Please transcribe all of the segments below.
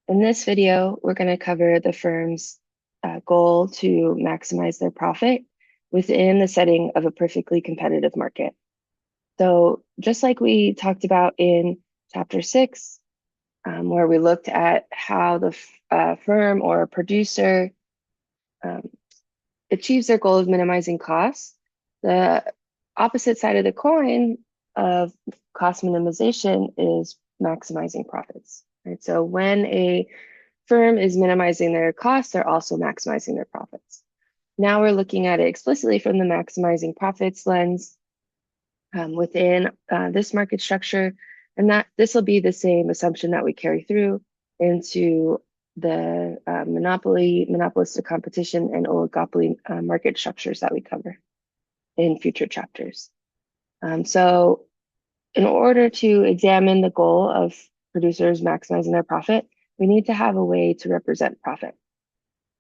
In this video, we're going to cover the firm's goal to maximize their profit within the setting of a perfectly competitive market. So just like we talked about in chapter 6, where we looked at how the firm or a producer um, achieves their goal of minimizing costs, the opposite side of the coin of cost minimization is maximizing profits. Right? So when a firm is minimizing their costs, they're also maximizing their profits. Now we're looking at it explicitly from the maximizing profits lens within this market structure, and that this will be the same assumption that we carry through into the monopolistic competition, and oligopoly market structures that we cover in future chapters. So in order to examine the goal of producers maximizing their profit, we need to have a way to represent profit.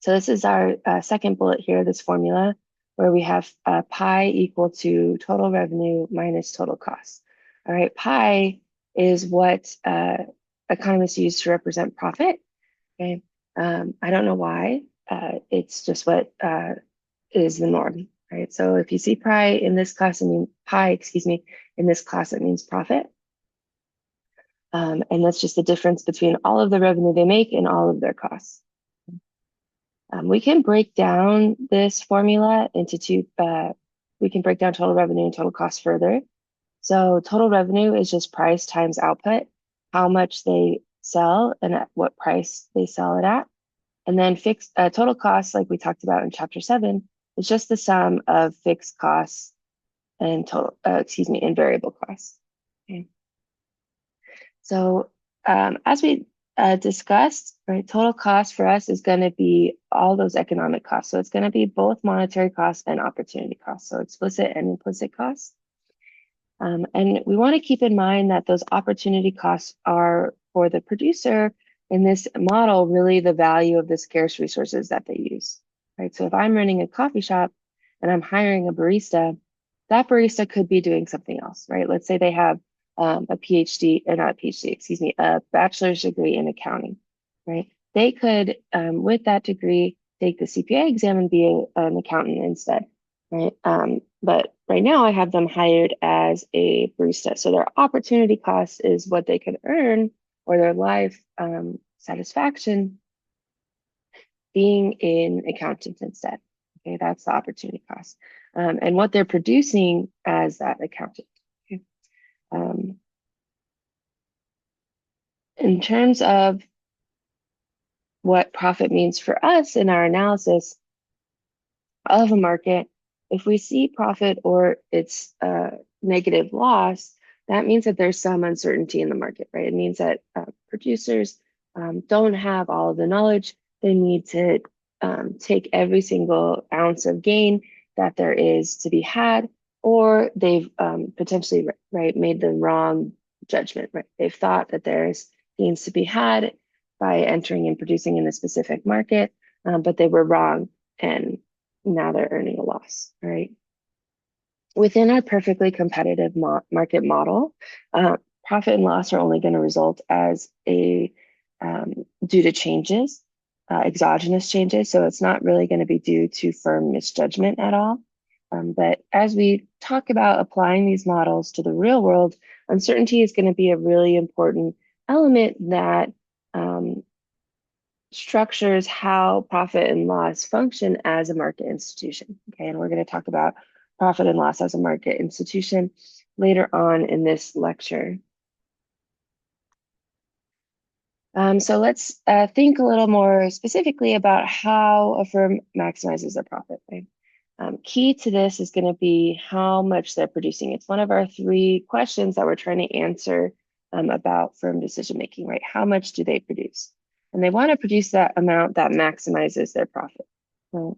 So this is our second bullet here, this formula, where we have pi equal to total revenue minus total cost. All right, pi is what economists use to represent profit. Okay, I don't know why. It's just what is the norm, right? So if you see pi in this class, in this class, it means profit. And that's just the difference between all of the revenue they make and all of their costs. We can break down this formula into two, we can break down total revenue and total cost further. So total revenue is just price times output, how much they sell and at what price they sell it at. And then fixed total costs, like we talked about in chapter 7, is just the sum of fixed costs and and variable costs. Okay. So as we discussed, right, total cost for us is going to be all those economic costs. So it's going to be both monetary costs and opportunity costs, so explicit and implicit costs. And we want to keep in mind that those opportunity costs are, for the producer in this model, really the value of the scarce resources that they use, right? So if I'm running a coffee shop and I'm hiring a barista, that barista could be doing something else, right? Let's say they have a PhD, or not a PhD, excuse me, a bachelor's degree in accounting, right? They could, with that degree, take the CPA exam and be an accountant instead, right? But right now I have them hired as a barista. So their opportunity cost is what they could earn, or their life satisfaction being in accountant instead. Okay, that's the opportunity cost. And what they're producing as that accountant. Okay. In terms of what profit means for us in our analysis of a market, if we see profit or its negative loss, that means that there's some uncertainty in the market, right? It means that producers don't have all of the knowledge. They need to take every single ounce of gain that there is to be had, or they've potentially, right, made the wrong judgment, right? They've thought that there's gains to be had by entering and producing in a specific market, but they were wrong, and now they're earning a loss, right? Within our perfectly competitive market model, profit and loss are only going to result as a due to changes, exogenous changes. So it's not really going to be due to firm misjudgment at all. But as we talk about applying these models to the real world, uncertainty is going to be a really important element that structures how profit and loss function as a market institution. Okay, and we're going to talk about profit and loss as a market institution later on in this lecture. So let's think a little more specifically about how a firm maximizes their profit. Right? Key to this is going to be how much they're producing. It's one of our 3 questions that we're trying to answer about firm decision making, right? How much do they produce? And they want to produce that amount that maximizes their profit. Right?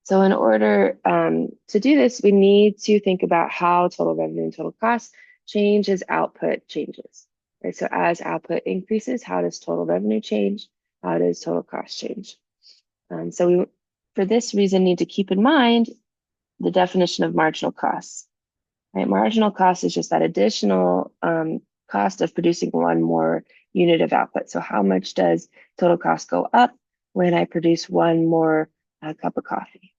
So in order to do this, we need to think about how total revenue and total cost change as output changes. Right? So as output increases, how does total revenue change? How does total cost change? So we, for this reason, need to keep in mind the definition of marginal costs. Right? Marginal cost is just that additional cost of producing one more unit of output. So how much does total cost go up when I produce one more cup of coffee?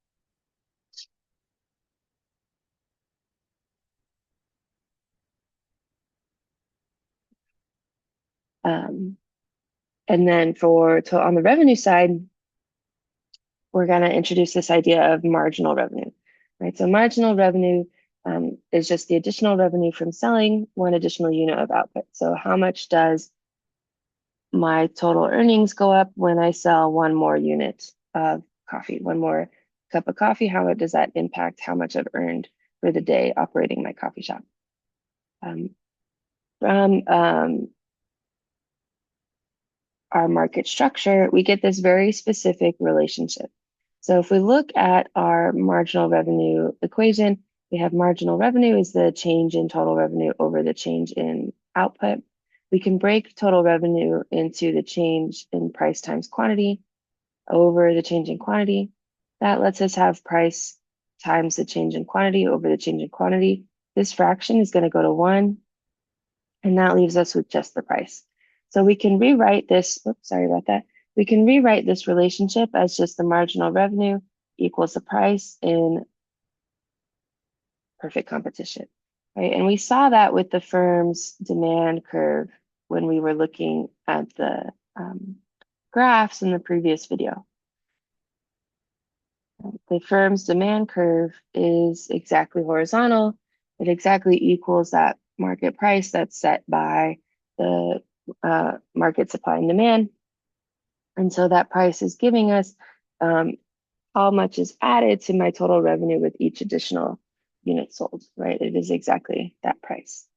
And then on the revenue side, we're going to introduce this idea of marginal revenue, right? So marginal revenue is just the additional revenue from selling one additional unit of output. So how much does my total earnings go up when I sell one more unit of coffee, one more cup of coffee? How does that impact how much I've earned for the day operating my coffee shop? From our market structure, we get this very specific relationship. So if we look at our marginal revenue equation, we have marginal revenue is the change in total revenue over the change in output. We can break total revenue into the change in price times quantity over the change in quantity. That lets us have price times the change in quantity over the change in quantity. This fraction is going to go to 1, and that leaves us with just the price. So we can rewrite this, oops, sorry about that. We can rewrite this relationship as just the marginal revenue equals the price in perfect competition, right? And we saw that with the firm's demand curve when we were looking at the graphs in the previous video. The firm's demand curve is exactly horizontal. It exactly equals that market price that's set by the market supply and demand. And so that price is giving us how much is added to my total revenue with each additional unit sold, right? It is exactly that price.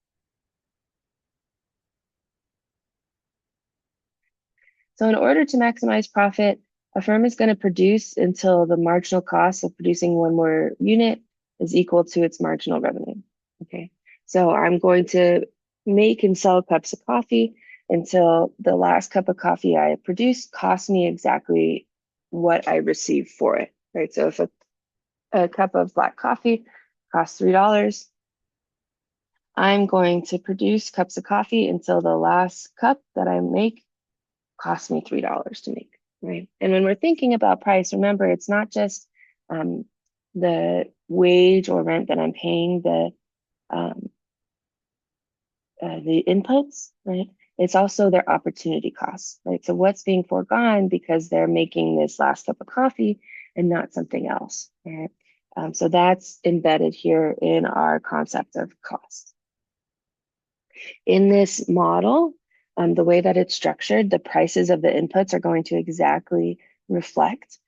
So in order to maximize profit, a firm is going to produce until the marginal cost of producing one more unit is equal to its marginal revenue. Okay, so I'm going to make and sell cups of coffee until the last cup of coffee I produce costs me exactly what I received for it, right? So if a cup of black coffee costs $3, I'm going to produce cups of coffee until the last cup that I make costs me $3 to make, right? And when we're thinking about price, remember, it's not just the wage or rent that I'm paying the inputs, right? It's also their opportunity costs, right? So what's being foregone because they're making this last cup of coffee and not something else, right? So that's embedded here in our concept of cost. In this model, the way that it's structured, the prices of the inputs are going to exactly reflect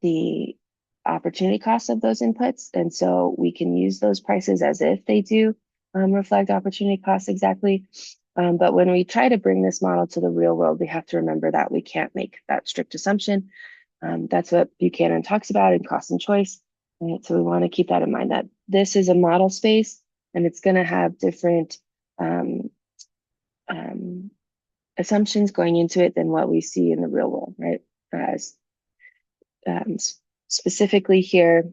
the opportunity costs of those inputs. And so we can use those prices as if they do reflect opportunity costs exactly. But when we try to bring this model to the real world, we have to remember that we can't make that strict assumption. That's what Buchanan talks about in cost and choice. Right? So we want to keep that in mind that this is a model space and it's going to have different assumptions going into it than what we see in the real world, right? As specifically here,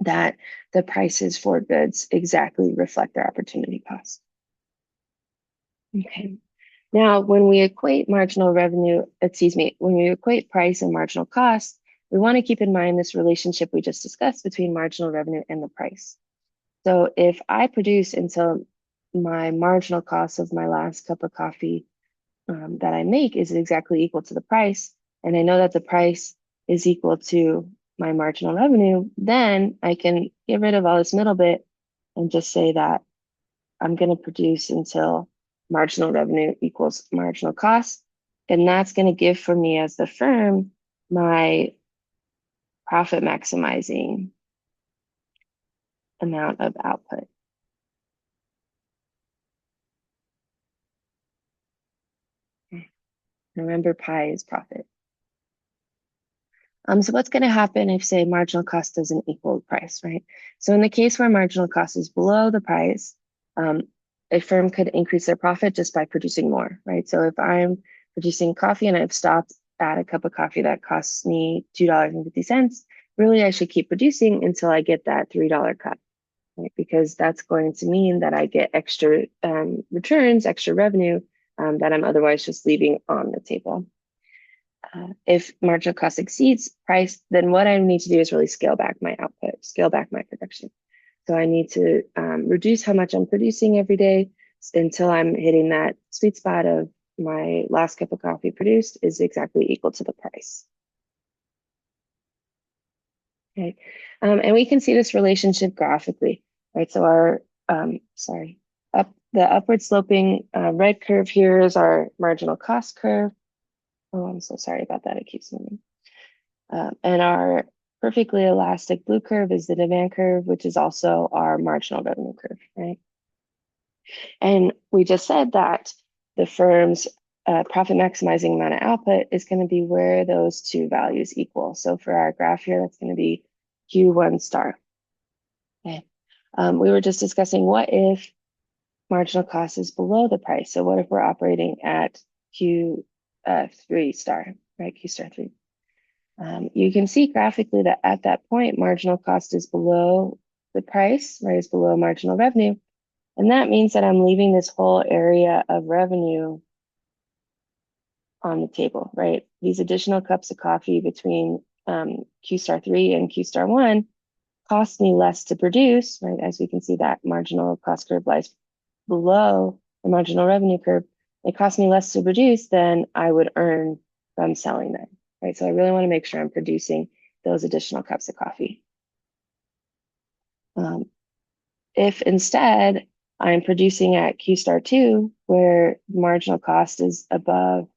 that the prices for goods exactly reflect their opportunity cost. Okay. Now, when we equate marginal revenue, when we equate price and marginal cost, we want to keep in mind this relationship we just discussed between marginal revenue and the price. So if I produce until my marginal cost of my last cup of coffee that I make is exactly equal to the price, and I know that the price is equal to my marginal revenue, then I can get rid of all this middle bit and just say that I'm going to produce until marginal revenue equals marginal cost. And that's going to give for me as the firm my profit maximizing amount of output. Remember, pi is profit. So what's going to happen if, say, marginal cost doesn't equal price, right? So in the case where marginal cost is below the price, a firm could increase their profit just by producing more, right? So if I'm producing coffee and I've stopped at a cup of coffee that costs me $2.50, really I should keep producing until I get that $3 cup, right? Because that's going to mean that I get extra returns, extra revenue that I'm otherwise just leaving on the table. If marginal cost exceeds price, then what I need to do is really scale back my output, scale back my production. So I need to reduce how much I'm producing every day until I'm hitting that sweet spot of my last cup of coffee produced is exactly equal to the price. Okay, and we can see this relationship graphically, right? So our, the upward sloping red curve here is our marginal cost curve. Oh, I'm so sorry about that. It keeps moving. And our perfectly elastic blue curve is the demand curve, which is also our marginal revenue curve, right? And we just said that the firm's profit maximizing amount of output is going to be where those two values equal. So for our graph here, that's going to be Q1 star. Okay. We were just discussing what if marginal cost is below the price. So what if we're operating at Q3 star, right? Q star 3. You can see graphically that at that point, marginal cost is below the price, right? It's below marginal revenue. And that means that I'm leaving this whole area of revenue on the table, right? These additional cups of coffee between Q star 3 and Q star 1 cost me less to produce, right? As we can see, that marginal cost curve lies below the marginal revenue curve. It costs me less to produce than I would earn from selling them, right? So I really want to make sure I'm producing those additional cups of coffee. If instead I'm producing at Q star 2, where marginal cost is above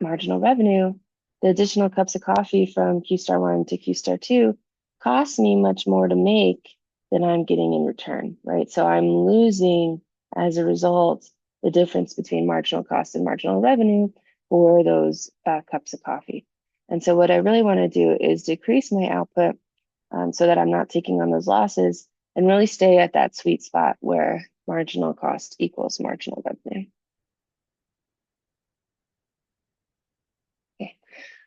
marginal revenue, the additional cups of coffee from Q star 1 to Q star 2 costs me much more to make than I'm getting in return, right? So I'm losing, as a result, the difference between marginal cost and marginal revenue for those cups of coffee. And so what I really want to do is decrease my output so that I'm not taking on those losses and really stay at that sweet spot where marginal cost equals marginal revenue. Okay.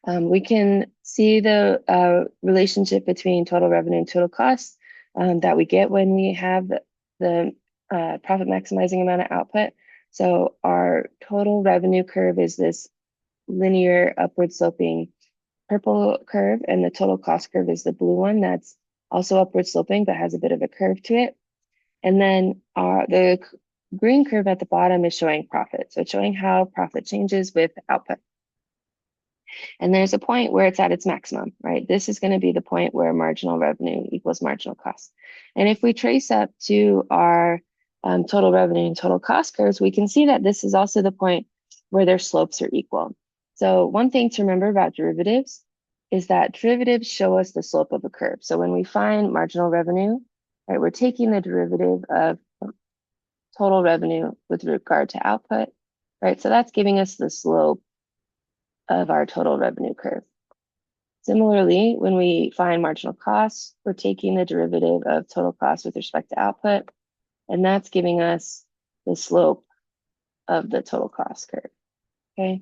We can see the relationship between total revenue and total cost that we get when we have the profit maximizing amount of output. So our total revenue curve is this linear upward sloping purple curve, and the total cost curve is the blue one that's also upward sloping but has a bit of a curve to it. And then the green curve at the bottom is showing profit. So it's showing how profit changes with output. And there's a point where it's at its maximum, right? This is going to be the point where marginal revenue equals marginal cost. And if we trace up to our total revenue and total cost curves, we can see that this is also the point where their slopes are equal. So one thing to remember about derivatives is that derivatives show us the slope of a curve. So when we find marginal revenue, right, we're taking the derivative of total revenue with regard to output, right? So that's giving us the slope of our total revenue curve. Similarly, when we find marginal costs, we're taking the derivative of total cost with respect to output, and that's giving us the slope of the total cost curve, okay?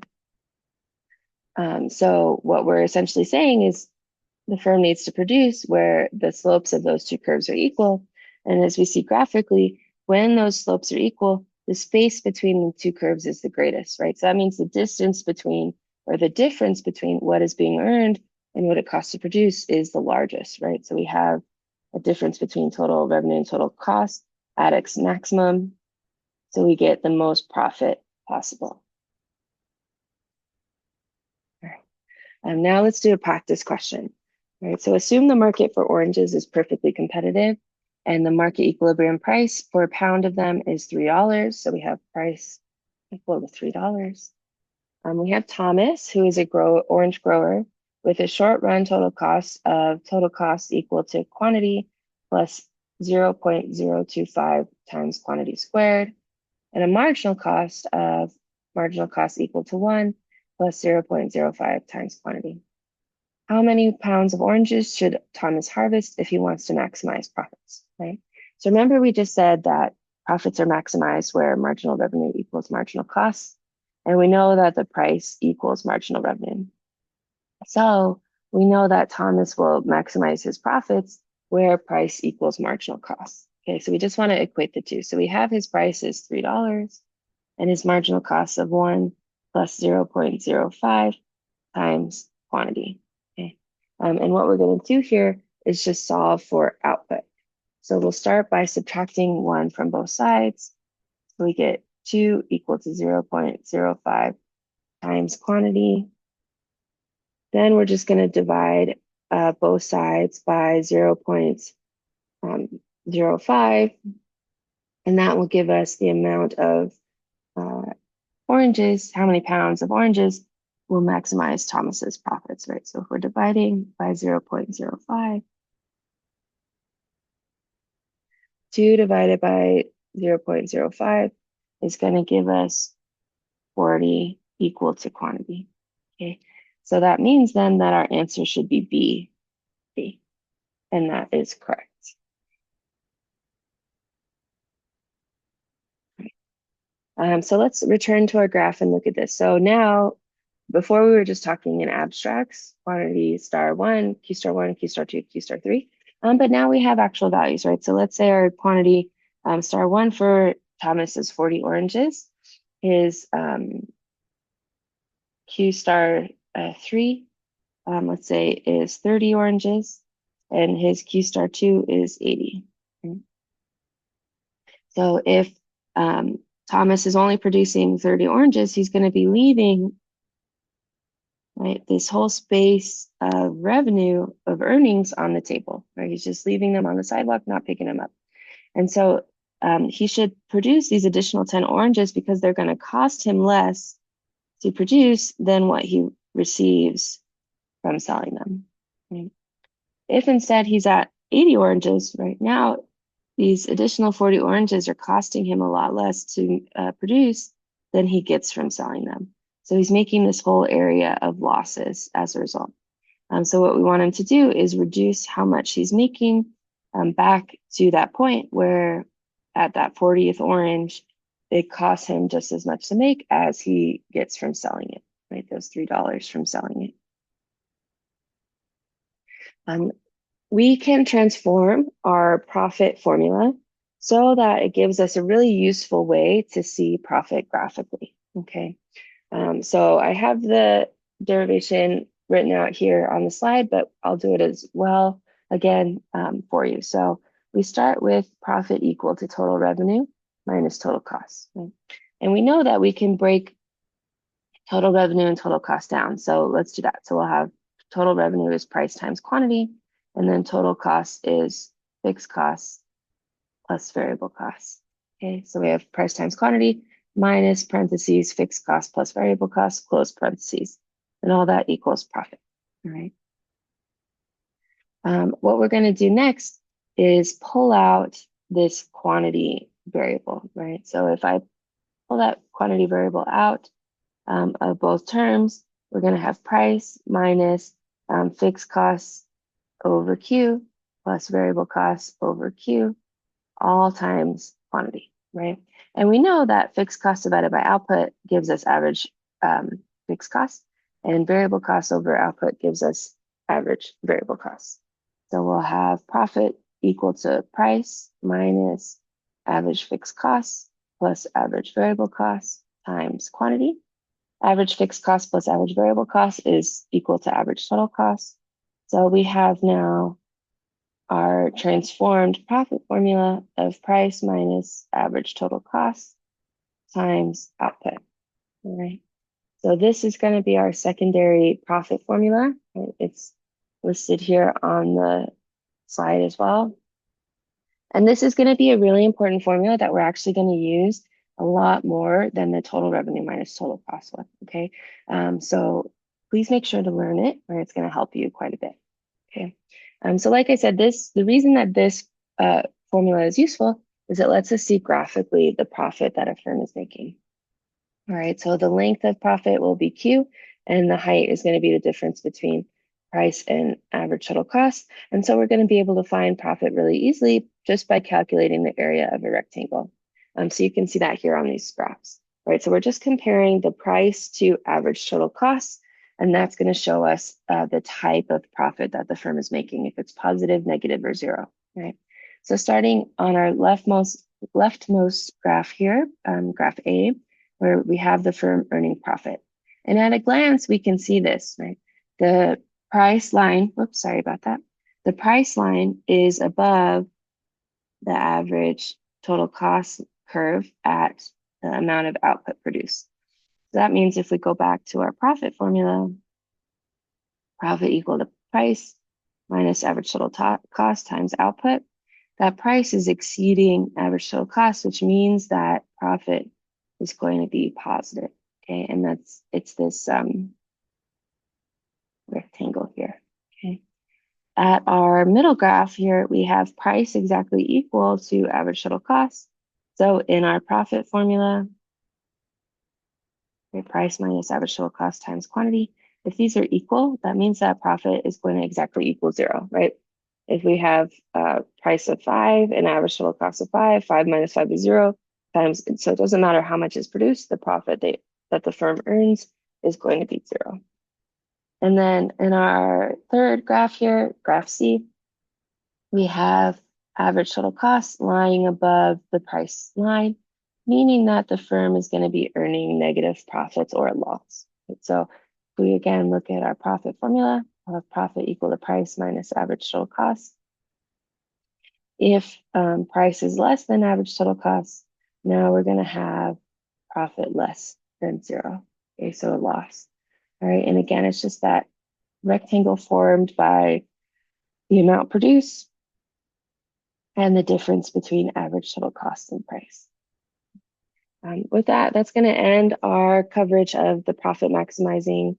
So what we're essentially saying is the firm needs to produce where the slopes of those two curves are equal. And as we see graphically, when those slopes are equal, the space between the two curves is the greatest, right? So that means the distance between, or the difference between what is being earned and what it costs to produce is the largest, right? So we have a difference between total revenue and total cost at its maximum. So we get the most profit possible. All right. Now let's do a practice question. All right, so assume the market for oranges is perfectly competitive and the market equilibrium price for a pound of them is $3. So we have price equal to $3. We have Thomas, who is a orange grower with a short run total cost equal to quantity plus 0.025 times quantity squared, and a marginal cost equal to 1 plus 0.05 times quantity. How many pounds of oranges should Thomas harvest if he wants to maximize profits, right? So remember we just said that profits are maximized where marginal revenue equals marginal cost, and we know that the price equals marginal revenue. So we know that Thomas will maximize his profits where price equals marginal cost. Okay, so we just want to equate the two. So we have his price is $3 and his marginal cost of 1 plus 0.05 times quantity. Okay, and what we're going to do here is just solve for output. So we'll start by subtracting 1 from both sides. So we get 2 equal to 0.05 times quantity. Then we're just going to divide both sides by 0.05, and that will give us the amount of oranges, how many pounds of oranges will maximize Thomas's profits, right? So if we're dividing by 0.05, 2 divided by 0.05 is going to give us 40 equal to quantity. Okay, so that means then that our answer should be B, and that is correct. So let's return to our graph and look at this. So now, before we were just talking in abstracts, quantity star 1, Q star 1, Q star 2, Q star 3. But now we have actual values, right? So let's say our quantity star 1 for Thomas is 40 oranges. His Q star 3, let's say, is 30 oranges. And his Q star 2 is 80. Okay. So if Thomas is only producing 30 oranges, he's going to be leaving, right, this whole space of revenue, of earnings on the table, right? He's just leaving them on the sidewalk, not picking them up. And so he should produce these additional 10 oranges because they're going to cost him less to produce than what he receives from selling them. Right? If instead he's at 80 oranges right now, these additional 40 oranges are costing him a lot less to produce than he gets from selling them. So he's making this whole area of losses as a result. So what we want him to do is reduce how much he's making back to that point where at that 40th orange, it costs him just as much to make as he gets from selling it, right? Those $3 from selling it. We can transform our profit formula so that it gives us a really useful way to see profit graphically, okay? So I have the derivation written out here on the slide, but I'll do it as well again for you. So we start with profit equal to total revenue minus total costs, right? And we know that we can break total revenue and total cost down. So let's do that. So we'll have total revenue is price times quantity, and then total cost is fixed costs plus variable costs. Okay, so we have price times quantity minus parentheses fixed cost plus variable costs, close parentheses, and all that equals profit. All right. What we're going to do next is pull out this quantity variable, right? So if I pull that quantity variable out of both terms, we're going to have price minus fixed costs over Q plus variable costs over Q, all times quantity, right? And we know that fixed cost divided by output gives us average fixed cost, and variable cost over output gives us average variable costs. So we'll have profit equal to price minus average fixed costs plus average variable costs times quantity. Average fixed cost plus average variable cost is equal to average total cost. So we have now our transformed profit formula of price minus average total cost times output. All right. So this is going to be our secondary profit formula. It's listed here on the slide as well. And this is going to be a really important formula that we're actually going to use a lot more than the total revenue minus total cost one, okay? So please make sure to learn it, or it's going to help you quite a bit, okay? So like I said, the reason that this formula is useful is it lets us see graphically the profit that a firm is making. All right, so the length of profit will be Q, and the height is going to be the difference between price and average total cost. And so we're going to be able to find profit really easily just by calculating the area of a rectangle. So you can see that here on these graphs, right? So we're just comparing the price to average total costs. And that's going to show us the type of profit that the firm is making, if it's positive, negative, or zero, right? So starting on our leftmost graph here, graph A, where we have the firm earning profit. And at a glance, we can see this, right? The price line, whoops, sorry about that. The price line is above the average total cost curve at the amount of output produced. So that means if we go back to our profit formula, profit equal to price minus average total cost times output, that price is exceeding average total cost, which means that profit is going to be positive. Okay, and it's this rectangle here. Okay. At our middle graph here, we have price exactly equal to average total cost. So in our profit formula, price minus average total cost times quantity, if these are equal, that means that profit is going to exactly equal zero, right? If we have a price of 5 and average total cost of 5, 5 minus 5 is 0 times, so it doesn't matter how much is produced, the profit that the firm earns is going to be 0. And then in our third graph here, graph C, we have average total cost lying above the price line, meaning that the firm is going to be earning negative profits or a loss. So if we again look at our profit formula, we'll have profit equal to price minus average total cost. If price is less than average total cost, now we're going to have profit less than 0. Okay, so a loss. All right, and again, it's just that rectangle formed by the amount produced and the difference between average total cost and price. With that, that's going to end our coverage of the profit maximizing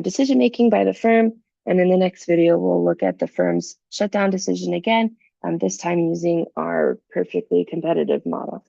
decision making by the firm. And in the next video, we'll look at the firm's shutdown decision again, this time using our perfectly competitive model.